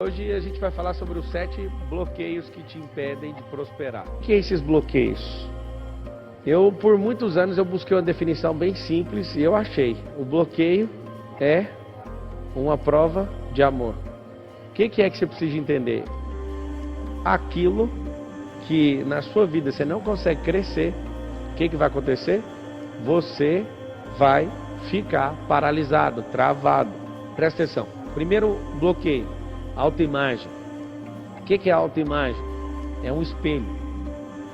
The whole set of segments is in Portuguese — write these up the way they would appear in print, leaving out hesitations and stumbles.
Hoje a gente vai falar sobre os 7 bloqueios que te impedem de prosperar. O que é esses bloqueios? Por muitos anos, eu busquei uma definição bem simples e eu achei. O bloqueio é uma prova de amor. O que é que você precisa entender? Aquilo que na sua vida você não consegue crescer, o que vai acontecer? Você vai ficar paralisado, travado. Presta atenção. Primeiro bloqueio, autoimagem. O que é autoimagem? É um espelho.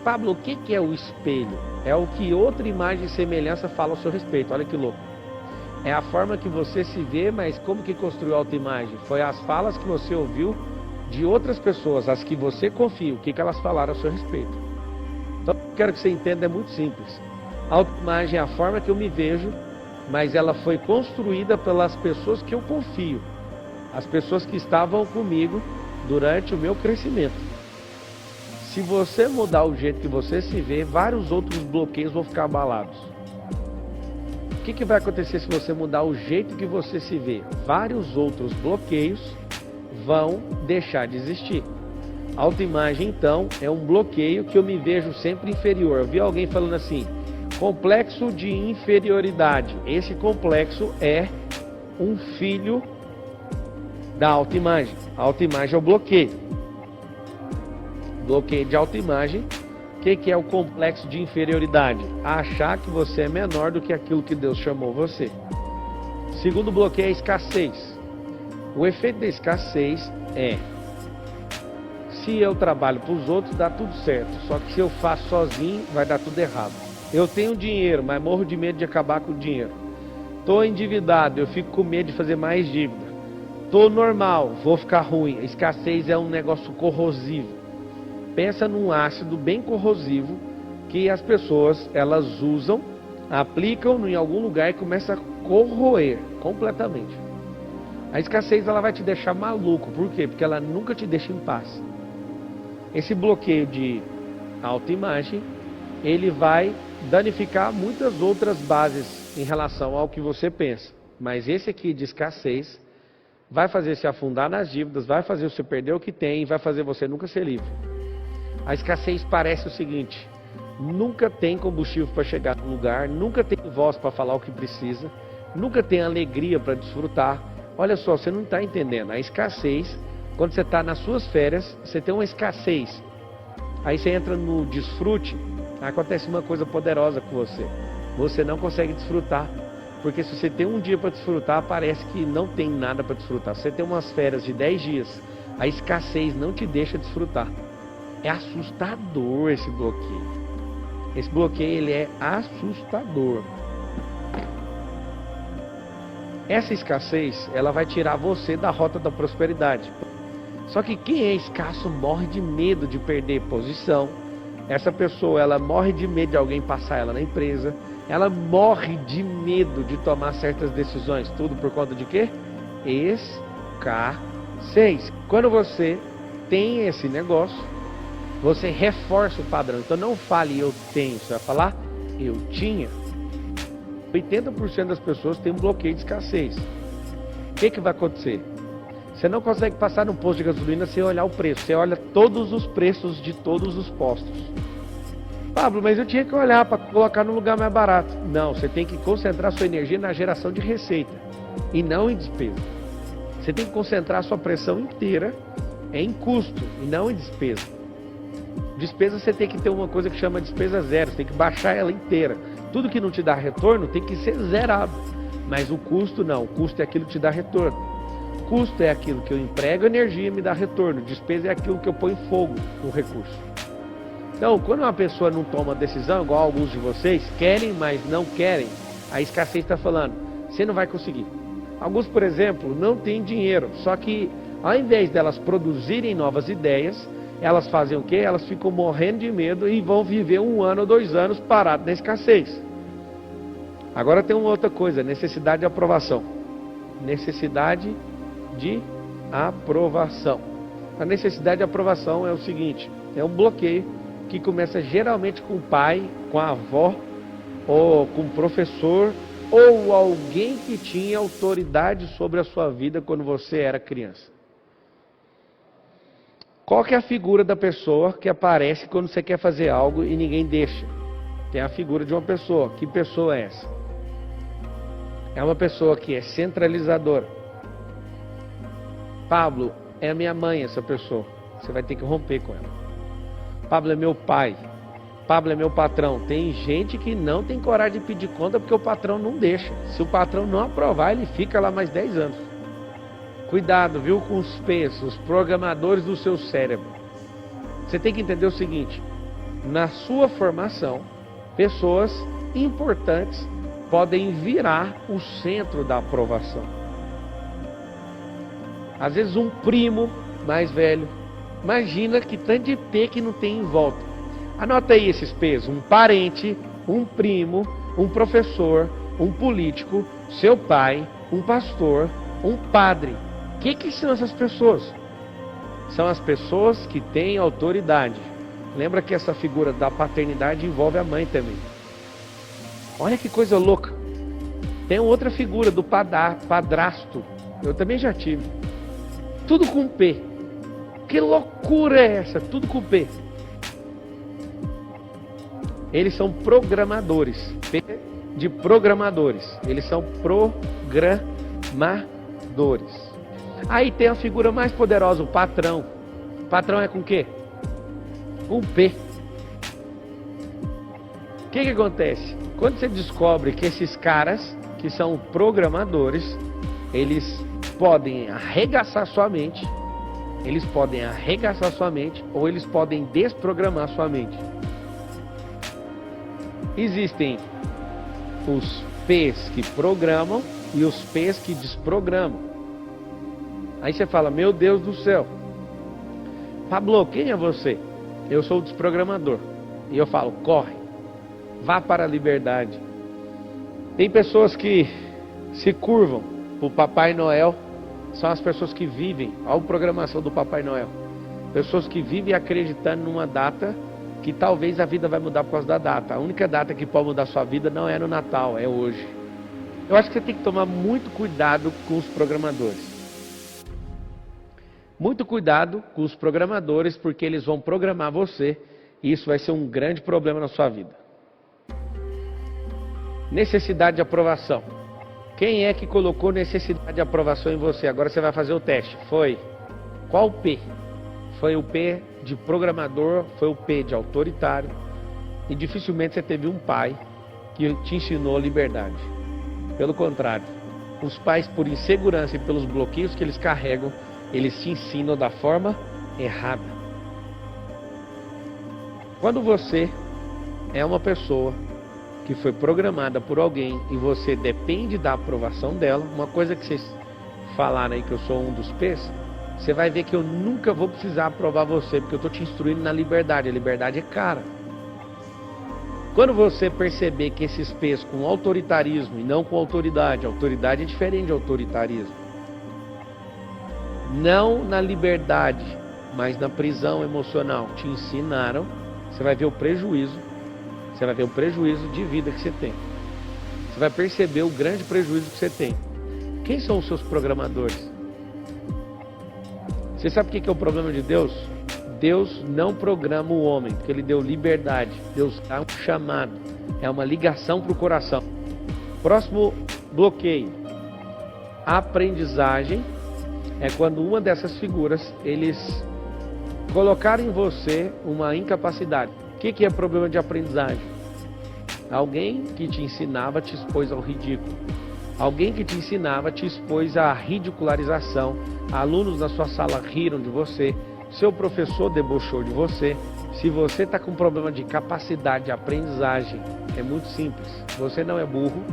Pablo, o que é o espelho? É o que outra imagem e semelhança fala ao seu respeito. Olha que louco. É a forma que você se vê, mas como que construiu a autoimagem? Foi as falas que você ouviu de outras pessoas, as que você confia, o que elas falaram a seu respeito. Então, eu quero que você entenda, é muito simples. A autoimagem é a forma que eu me vejo, mas ela foi construída pelas pessoas que eu confio. As pessoas que estavam comigo durante o meu crescimento. Se você mudar o jeito que você se vê, vários outros bloqueios vão ficar abalados. O que vai acontecer se você mudar o jeito que você se vê? Vários outros bloqueios vão deixar de existir. A autoimagem, então, é um bloqueio que eu me vejo sempre inferior. Eu vi alguém falando assim, complexo de inferioridade. Esse complexo é um filho da autoimagem. A autoimagem é o bloqueio. Bloqueio de autoimagem. O que é o complexo de inferioridade? Achar que você é menor do que aquilo que Deus chamou você. Segundo bloqueio é a escassez. O efeito da escassez é: se eu trabalho para os outros, dá tudo certo. Só que se eu faço sozinho, vai dar tudo errado. Eu tenho dinheiro, mas morro de medo de acabar com o dinheiro. Estou endividado, eu fico com medo de fazer mais dívida. Estou normal, vou ficar ruim. A escassez é um negócio corrosivo. Pensa num ácido bem corrosivo que as pessoas elas usam, aplicam em algum lugar e começa a corroer completamente. A escassez ela vai te deixar maluco. Por quê? Porque ela nunca te deixa em paz. Esse bloqueio de autoimagem, ele vai danificar muitas outras bases em relação ao que você pensa. Mas esse aqui de escassez vai fazer você afundar nas dívidas, vai fazer você perder o que tem, vai fazer você nunca ser livre. A escassez parece o seguinte: nunca tem combustível para chegar no lugar, nunca tem voz para falar o que precisa, nunca tem alegria para desfrutar. Olha só, você não está entendendo. A escassez, quando você está nas suas férias, você tem uma escassez. Aí você entra no desfrute, acontece uma coisa poderosa com você. Você não consegue desfrutar. Porque se você tem um dia para desfrutar, parece que não tem nada para desfrutar. Você tem umas férias de 10 dias, a escassez não te deixa desfrutar. É assustador esse bloqueio. Esse bloqueio ele é assustador. Essa escassez, ela vai tirar você da rota da prosperidade. Só que quem é escasso morre de medo de perder posição. Essa pessoa, ela morre de medo de alguém passar ela na empresa. Ela morre de medo de tomar certas decisões. Tudo por conta de quê? Escassez. Quando você tem esse negócio, você reforça o padrão. Então não fale eu tenho, você vai falar eu tinha. 80% das pessoas têm um bloqueio de escassez. O que vai acontecer? Você não consegue passar num posto de gasolina sem olhar o preço. Você olha todos os preços de todos os postos. Pablo, mas eu tinha que olhar para colocar no lugar mais barato. Não, você tem que concentrar sua energia na geração de receita e não em despesa. Você tem que concentrar sua pressão inteira em custo e não em despesa. Despesa você tem que ter uma coisa que chama despesa zero. Você tem que baixar ela inteira. Tudo que não te dá retorno tem que ser zerado. Mas o custo não. O custo é aquilo que te dá retorno. Custo é aquilo que eu emprego energia e me dá retorno. Despesa é aquilo que eu ponho fogo no recurso. Então, quando uma pessoa não toma decisão, igual alguns de vocês, querem, mas não querem, a escassez está falando, você não vai conseguir. Alguns, por exemplo, não têm dinheiro, só que ao invés delas produzirem novas ideias, elas fazem o quê? Elas ficam morrendo de medo e vão viver 1 ano ou 2 anos parados na escassez. Agora tem uma outra coisa, necessidade de aprovação. Necessidade de aprovação. A necessidade de aprovação é o seguinte, é um bloqueio que começa geralmente com o pai, com a avó, ou com o professor, ou alguém que tinha autoridade sobre a sua vida quando você era criança. Qual que é a figura da pessoa que aparece quando você quer fazer algo e ninguém deixa? Tem a figura de uma pessoa. Que pessoa é essa? É uma pessoa que é centralizadora. Pablo, é a minha mãe essa pessoa. Você vai ter que romper com ela. Pablo é meu pai. Pablo é meu patrão. Tem gente que não tem coragem de pedir conta porque o patrão não deixa. Se o patrão não aprovar, ele fica lá mais 10 anos. Cuidado, viu, com os P's, os programadores do seu cérebro. Você tem que entender o seguinte: na sua formação, pessoas importantes podem virar o centro da aprovação. Às vezes um primo mais velho, imagina que tanto de P que não tem em volta. Anota aí esses P's: um parente, um primo, um professor, um político, seu pai, um pastor, um padre. O que são essas pessoas? São as pessoas que têm autoridade. Lembra que essa figura da paternidade envolve a mãe também. Olha que coisa louca. Tem outra figura do padrasto. Eu também já tive. Tudo com P. Que loucura é essa? Tudo com P. Eles são programadores. P de programadores. Eles são programadores. Aí tem a figura mais poderosa, o patrão. O patrão é com o quê? Com P. O que acontece? Quando você descobre que esses caras, que são programadores, eles podem arregaçar sua mente, ou eles podem desprogramar sua mente. Existem os P's que programam e os P's que desprogramam. Aí você fala: meu Deus do céu, Pablo, quem é você? Eu sou o desprogramador. E eu falo: corre, vá para a liberdade. Tem pessoas que se curvam para o Papai Noel. São as pessoas que vivem, olha a programação do Papai Noel. Pessoas que vivem acreditando numa data que talvez a vida vai mudar por causa da data. A única data que pode mudar a sua vida não é no Natal, é hoje. Eu acho que você tem que tomar muito cuidado com os programadores. Muito cuidado com os programadores, porque eles vão programar você e isso vai ser um grande problema na sua vida. Necessidade de aprovação. Quem é que colocou necessidade de aprovação em você? Agora você vai fazer o teste. Foi qual o P? Foi o P de programador, foi o P de autoritário. E dificilmente você teve um pai que te ensinou liberdade. Pelo contrário, os pais, por insegurança e pelos bloqueios que eles carregam, eles te ensinam da forma errada. Quando você é uma pessoa que foi programada por alguém e você depende da aprovação dela, uma coisa que vocês falaram aí que eu sou um dos P's, você vai ver que eu nunca vou precisar aprovar você, porque eu estou te instruindo na liberdade. A liberdade é cara. Quando você perceber que esses P's com autoritarismo e não com autoridade é diferente de autoritarismo, não na liberdade, mas na prisão emocional, te ensinaram, você vai ver o prejuízo. Você vai ver o prejuízo de vida que você tem. Você vai perceber o grande prejuízo que você tem. Quem são os seus programadores? Você sabe o que é o problema de Deus? Deus não programa o homem, porque Ele deu liberdade. Deus dá um chamado. É uma ligação para o coração. Próximo bloqueio. A aprendizagem é quando uma dessas figuras, eles colocaram em você uma incapacidade. O que é problema de aprendizagem? Alguém que te ensinava te expôs ao ridículo. Alguém que te ensinava te expôs à ridicularização. Alunos na sua sala riram de você. Seu professor debochou de você. Se você está com problema de capacidade de aprendizagem, é muito simples. Você não é burro.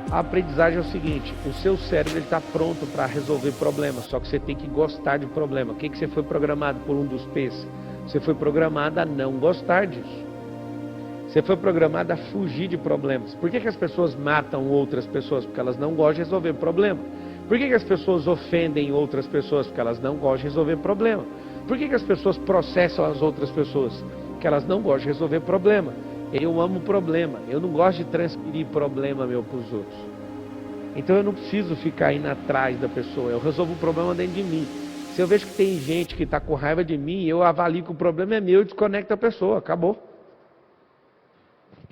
A aprendizagem é o seguinte: o seu cérebro está pronto para resolver problemas, só que você tem que gostar de problema. O que você foi programado por um dos P's? Você foi programado a não gostar disso. Você foi programado a fugir de problemas. Por que as pessoas matam outras pessoas? Porque elas não gostam de resolver problema. Por que as pessoas ofendem outras pessoas? Porque elas não gostam de resolver problema. Por que as pessoas processam as outras pessoas? Porque elas não gostam de resolver problema. Eu amo problema. Eu não gosto de transferir problema meu para os outros. Então eu não preciso ficar indo atrás da pessoa. Eu resolvo o problema dentro de mim. Se eu vejo que tem gente que está com raiva de mim, eu avalio que o problema é meu e desconecto a pessoa, acabou.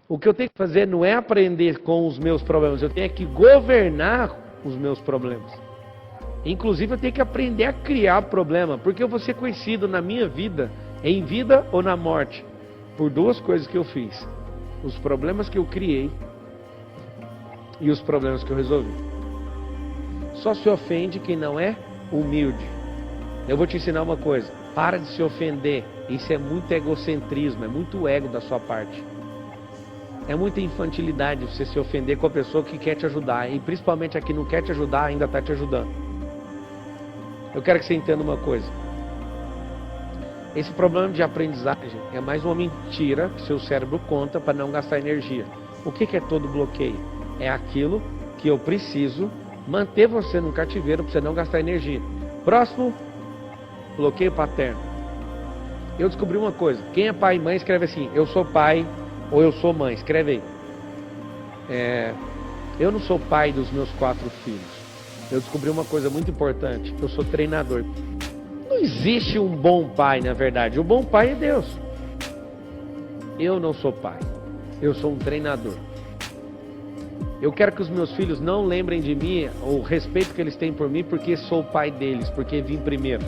O que eu tenho que fazer não é aprender com os meus problemas, eu tenho que governar os meus problemas. Inclusive eu tenho que aprender a criar problema, porque eu vou ser conhecido na minha vida, em vida ou na morte, por duas coisas que eu fiz: os problemas que eu criei e os problemas que eu resolvi. Só se ofende quem não é humilde. Eu vou te ensinar uma coisa: para de se ofender. Isso é muito egocentrismo, é muito ego da sua parte. É muita infantilidade você se ofender com a pessoa que quer te ajudar, e principalmente a que não quer te ajudar ainda está te ajudando. Eu quero que você entenda uma coisa: esse problema de aprendizagem é mais uma mentira que seu cérebro conta para não gastar energia. O que é todo bloqueio? É aquilo que eu preciso manter você no cativeiro para você não gastar energia. Próximo, bloqueio paterno. Eu descobri uma coisa: quem é pai e mãe escreve assim: eu sou pai ou eu sou mãe. Escreve aí. Eu não sou pai dos meus 4 filhos. Eu descobri uma coisa muito importante: eu sou treinador. Não existe um bom pai, na verdade. O bom pai é Deus. Eu não sou pai. Eu sou um treinador. Eu quero que os meus filhos não lembrem de mim, o respeito que eles têm por mim, porque sou o pai deles, porque vim primeiro.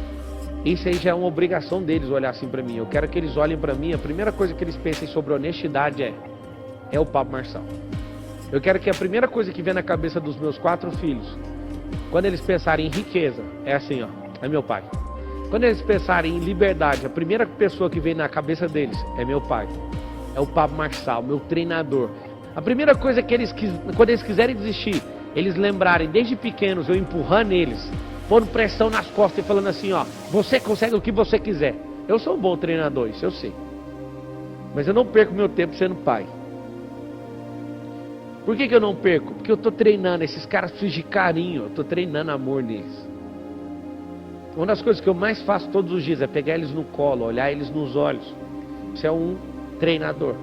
Isso aí já é uma obrigação deles olhar assim para mim. Eu quero que eles olhem para mim, a primeira coisa que eles pensem sobre honestidade é o Pablo Marçal. Eu quero que a primeira coisa que vem na cabeça dos meus 4 filhos, quando eles pensarem em riqueza, é assim, ó: é meu pai. Quando eles pensarem em liberdade, a primeira pessoa que vem na cabeça deles é meu pai. É o Pablo Marçal, meu treinador. A primeira coisa que quando eles quiserem desistir, eles lembrarem desde pequenos eu empurrando eles, pondo pressão nas costas e falando assim, ó: você consegue o que você quiser. Eu sou um bom treinador, isso eu sei. Mas eu não perco meu tempo sendo pai. Por que eu não perco? Porque eu estou treinando, esses caras precisam de carinho, eu estou treinando amor neles. Uma das coisas que eu mais faço todos os dias é pegar eles no colo, olhar eles nos olhos. Você é um treinador.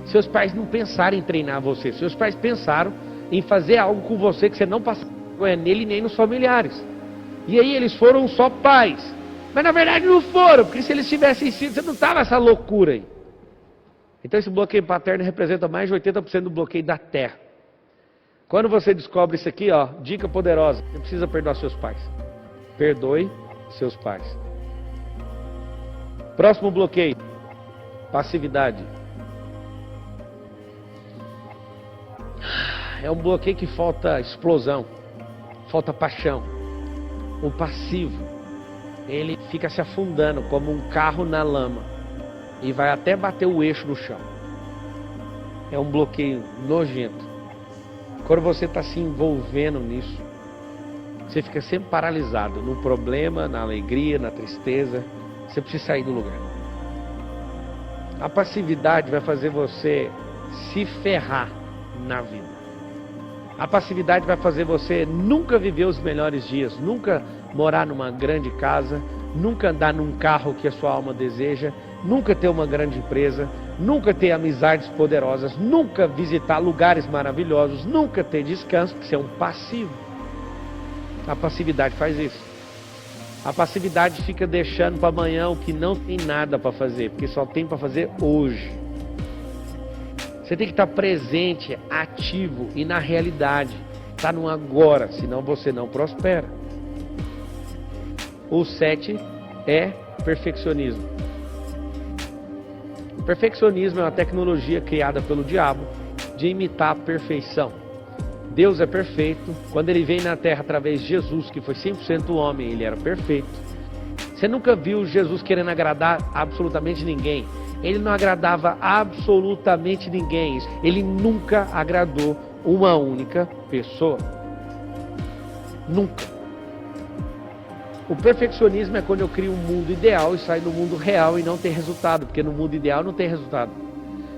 Seus pais não pensaram em treinar você, seus pais pensaram em fazer algo com você que você não passou nele nem nos familiares. E aí eles foram só pais. Mas na verdade não foram, porque se eles tivessem sido, você não estava essa loucura aí. Então esse bloqueio paterno representa mais de 80% do bloqueio da terra. Quando você descobre isso aqui, ó, dica poderosa: você precisa perdoar seus pais. Perdoe seus pais. Próximo bloqueio: passividade. É um bloqueio que falta explosão, falta paixão. O passivo, ele fica se afundando como um carro na lama e vai até bater o eixo no chão. É um bloqueio nojento. Quando você está se envolvendo nisso, você fica sempre paralisado no problema, na alegria, na tristeza. Você precisa sair do lugar. A passividade vai fazer você se ferrar na vida. A passividade vai fazer você nunca viver os melhores dias, nunca morar numa grande casa, nunca andar num carro que a sua alma deseja, nunca ter uma grande empresa, nunca ter amizades poderosas, nunca visitar lugares maravilhosos, nunca ter descanso, porque você é um passivo. A passividade faz isso. A passividade fica deixando para amanhã o que não tem nada para fazer, porque só tem para fazer hoje. Você tem que estar presente, ativo e na realidade. Está no agora, senão você não prospera. O 7 é perfeccionismo. O perfeccionismo é uma tecnologia criada pelo diabo de imitar a perfeição. Deus é perfeito. Quando ele veio na terra através de Jesus, que foi 100% homem, ele era perfeito. Você nunca viu Jesus querendo agradar absolutamente ninguém. Ele não agradava absolutamente ninguém. Ele nunca agradou uma única pessoa. Nunca. O perfeccionismo é quando eu crio um mundo ideal e saio do mundo real e não tem resultado, porque no mundo ideal não tem resultado.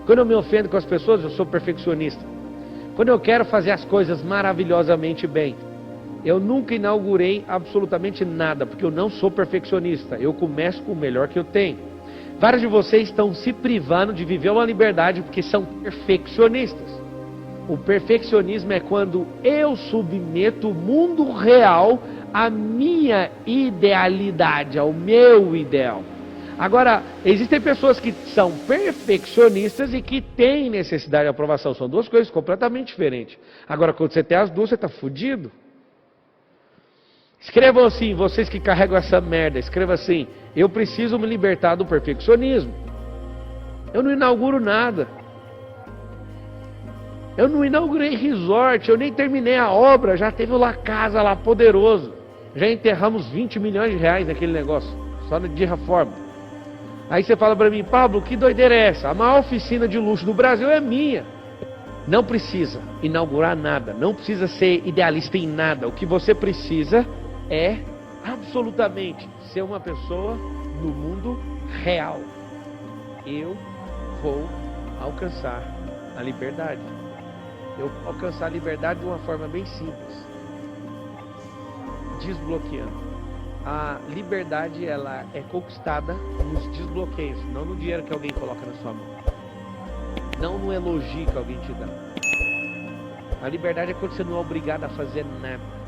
Quando eu me ofendo com as pessoas, eu sou perfeccionista. Quando eu quero fazer as coisas maravilhosamente bem, eu nunca inaugurei absolutamente nada, porque eu não sou perfeccionista. Eu começo com o melhor que eu tenho. Vários de vocês estão se privando de viver uma liberdade porque são perfeccionistas. O perfeccionismo é quando eu submeto o mundo real a minha idealidade, ao meu ideal. Agora, existem pessoas que são perfeccionistas e que têm necessidade de aprovação. São duas coisas completamente diferentes. Agora, quando você tem as duas, você está fudido. Escrevam assim, vocês que carregam essa merda, escreva assim: eu preciso me libertar do perfeccionismo. Eu não inauguro nada. Eu não inaugurei resort, eu nem terminei a obra, já teve lá casa lá poderoso. Já enterramos 20 milhões de reais naquele negócio, só de reforma. Aí você fala para mim: Pablo, que doideira é essa? A maior oficina de luxo do Brasil é minha. Não precisa inaugurar nada, não precisa ser idealista em nada. O que você precisa é absolutamente ser uma pessoa no mundo real. Eu vou alcançar a liberdade. Eu vou alcançar a liberdade de uma forma bem simples. Desbloqueando. A liberdade, ela é conquistada nos desbloqueios, não no dinheiro que alguém coloca na sua mão, não no elogio que alguém te dá. A liberdade é quando você não é obrigado a fazer nada.